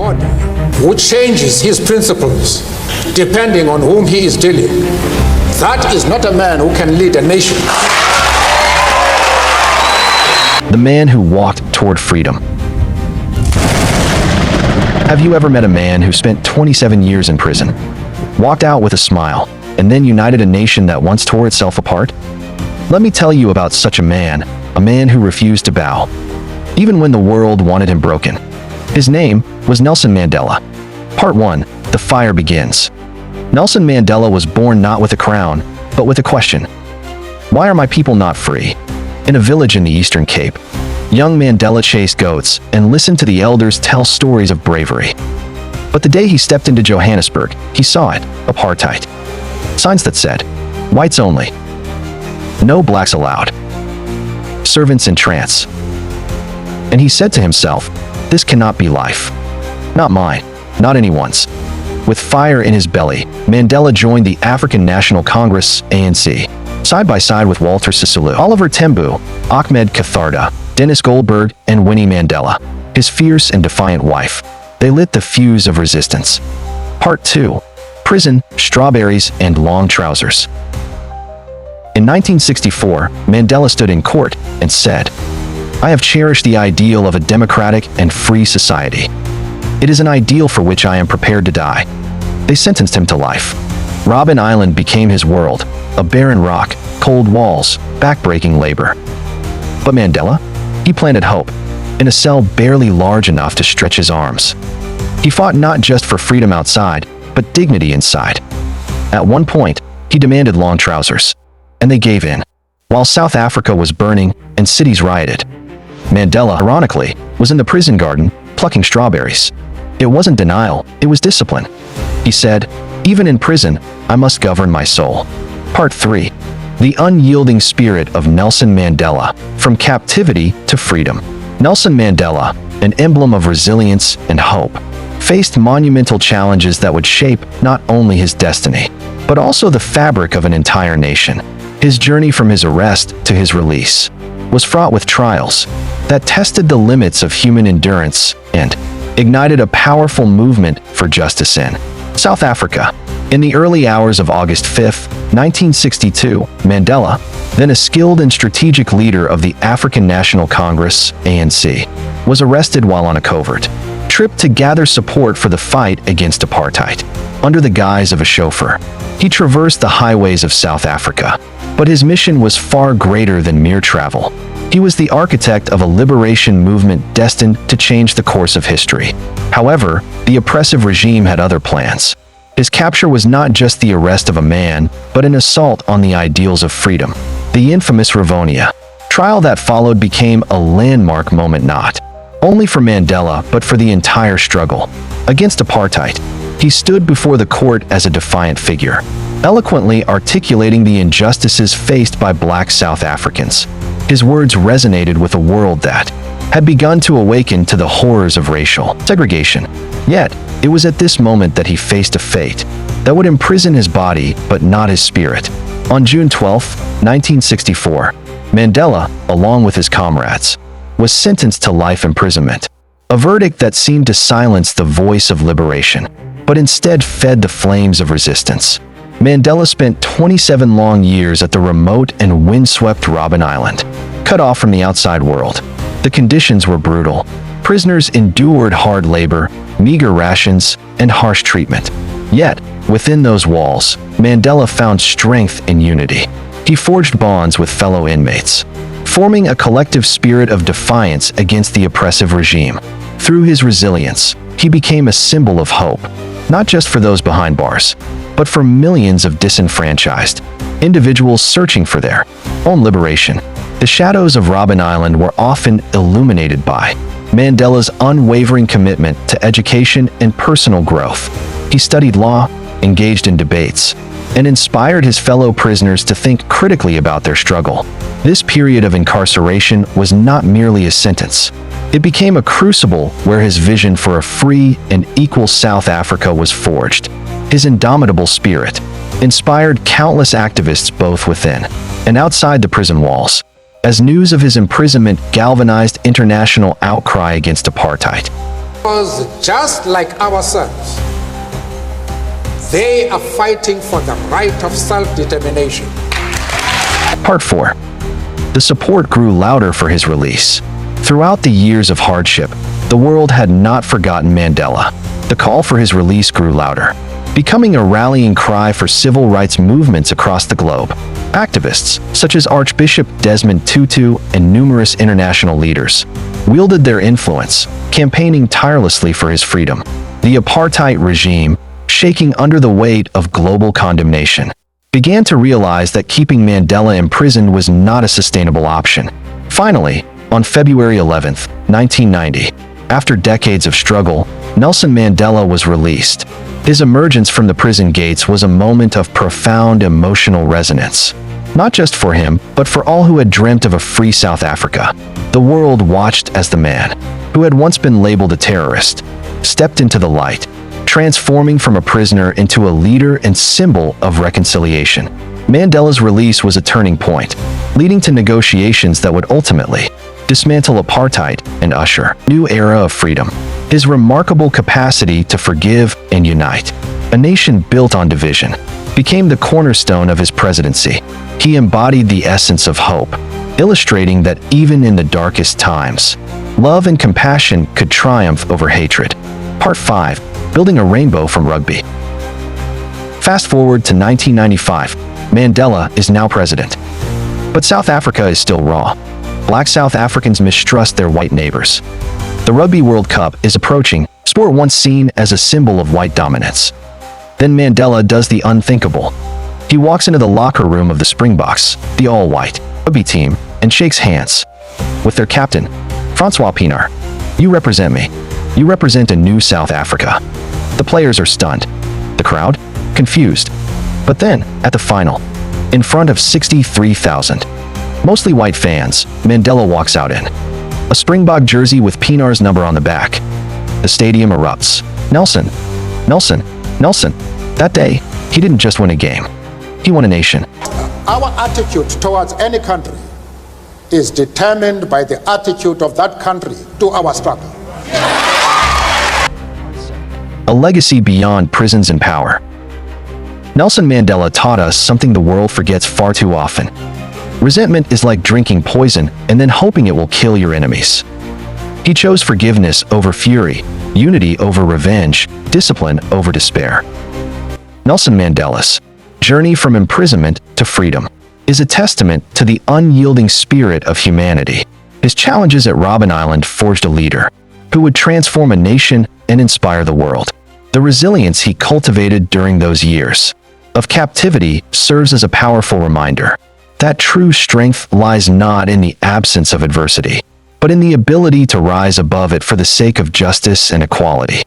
order who changes his principles depending on whom he is dealing. That is not a man who can lead a nation. The man who walked toward freedom. Have you ever met a man who spent 27 years in prison, walked out with a smile, and then united a nation that once tore itself apart? Let me tell you about such a man who refused to bow, even when the world wanted him broken. His name was Nelson Mandela. Part 1. The fire begins. Nelson Mandela was born not with a crown, but with a question. Why are my people not free? In a village in the Eastern Cape, young Mandela chased goats and listened to the elders tell stories of bravery. But the day he stepped into Johannesburg, he saw it, apartheid. Signs that said, whites only. No blacks allowed. Servants in trance. And he said to himself, this cannot be life. Not mine, not anyone's. With fire in his belly, Mandela joined the African National Congress, ANC, side by side with Walter Sisulu, Oliver Tambo, Ahmed Katharda, Dennis Goldberg, and Winnie Mandela, his fierce and defiant wife. They lit the fuse of resistance. Part 2. Prison, Strawberries, and Long Trousers. In 1964, Mandela stood in court and said, I have cherished the ideal of a democratic and free society. It is an ideal for which I am prepared to die. They sentenced him to life. Robben Island became his world, a barren rock, cold walls, back-breaking labor. But Mandela? He planted hope, in a cell barely large enough to stretch his arms. He fought not just for freedom outside, but dignity inside. At one point, he demanded long trousers, and they gave in. While South Africa was burning and cities rioted, Mandela, ironically, was in the prison garden, plucking strawberries. It wasn't denial, it was discipline. He said, even in prison, I must govern my soul. Part 3. The unyielding spirit of Nelson Mandela, from captivity to freedom. Nelson Mandela, an emblem of resilience and hope, faced monumental challenges that would shape not only his destiny, but also the fabric of an entire nation. His journey from his arrest to his release was fraught with trials that tested the limits of human endurance and ignited a powerful movement for justice in South Africa. In the early hours of August 5, 1962, Mandela, then a skilled and strategic leader of the African National Congress, ANC, was arrested while on a covert trip to gather support for the fight against apartheid. Under the guise of a chauffeur, he traversed the highways of South Africa, but his mission was far greater than mere travel. He was the architect of a liberation movement destined to change the course of history. However, the oppressive regime had other plans. His capture was not just the arrest of a man, but an assault on the ideals of freedom. The infamous Rivonia trial that followed became a landmark moment not only for Mandela, but for the entire struggle against apartheid. He stood before the court as a defiant figure, eloquently articulating the injustices faced by black South Africans. His words resonated with a world that had begun to awaken to the horrors of racial segregation. Yet, it was at this moment that he faced a fate that would imprison his body but not his spirit. On June 12, 1964, Mandela, along with his comrades, was sentenced to life imprisonment, a verdict that seemed to silence the voice of liberation, but instead fed the flames of resistance. Mandela spent 27 long years at the remote and windswept Robben Island, cut off from the outside world. The conditions were brutal. Prisoners endured hard labor, meager rations, and harsh treatment. Yet, within those walls, Mandela found strength and unity. He forged bonds with fellow inmates, forming a collective spirit of defiance against the oppressive regime. Through his resilience, he became a symbol of hope, not just for those behind bars, but for millions of disenfranchised individuals searching for their own liberation. The shadows of Robben Island were often illuminated by Mandela's unwavering commitment to education and personal growth. He studied law, engaged in debates, and inspired his fellow prisoners to think critically about their struggle. This period of incarceration was not merely a sentence. It became a crucible where his vision for a free and equal South Africa was forged. His indomitable spirit inspired countless activists both within and outside the prison walls. As news of his imprisonment galvanized international outcry against apartheid, Because just like ourselves, they are fighting for the right of self-determination. Part 4. The support grew louder for his release. Throughout the years of hardship, the world had not forgotten Mandela. The call for his release grew louder, becoming a rallying cry for civil rights movements across the globe. Activists, such as Archbishop Desmond Tutu and numerous international leaders, wielded their influence, campaigning tirelessly for his freedom. The apartheid regime, shaking under the weight of global condemnation, began to realize that keeping Mandela imprisoned was not a sustainable option. Finally, on February 11, 1990, after decades of struggle, Nelson Mandela was released. His emergence from the prison gates was a moment of profound emotional resonance. Not just for him, but for all who had dreamt of a free South Africa. The world watched as the man, who had once been labeled a terrorist, stepped into the light, transforming from a prisoner into a leader and symbol of reconciliation. Mandela's release was a turning point, leading to negotiations that would ultimately dismantle apartheid and usher a new era of freedom. His remarkable capacity to forgive and unite a nation built on division became the cornerstone of his presidency. He embodied the essence of hope, illustrating that even in the darkest times, love and compassion could triumph over hatred. Part 5. Building a rainbow from rugby. Fast forward to 1995. Mandela is now president. But South Africa is still raw. Black South Africans mistrust their white neighbors. The Rugby World Cup is approaching, sport once seen as a symbol of white dominance. Then Mandela does the unthinkable. He walks into the locker room of the Springboks, the all-white rugby team, and shakes hands with their captain, Francois Pienaar. "You represent me. You represent a new South Africa." The players are stunned. The crowd? Confused. But then, at the final, in front of 63,000, mostly white fans, Mandela walks out in a Springbok jersey with Pienaar's number on the back. The stadium erupts. Nelson, Nelson, Nelson. That day, he didn't just win a game. He won a nation. Our attitude towards any country is determined by the attitude of that country to our struggle. A legacy beyond prisons and power. Nelson Mandela taught us something the world forgets far too often. Resentment is like drinking poison and then hoping it will kill your enemies. He chose forgiveness over fury, unity over revenge, discipline over despair. Nelson Mandela's journey from imprisonment to freedom is a testament to the unyielding spirit of humanity. His challenges at Robben Island forged a leader who would transform a nation and inspire the world. The resilience he cultivated during those years of captivity serves as a powerful reminder that true strength lies not in the absence of adversity, but in the ability to rise above it for the sake of justice and equality.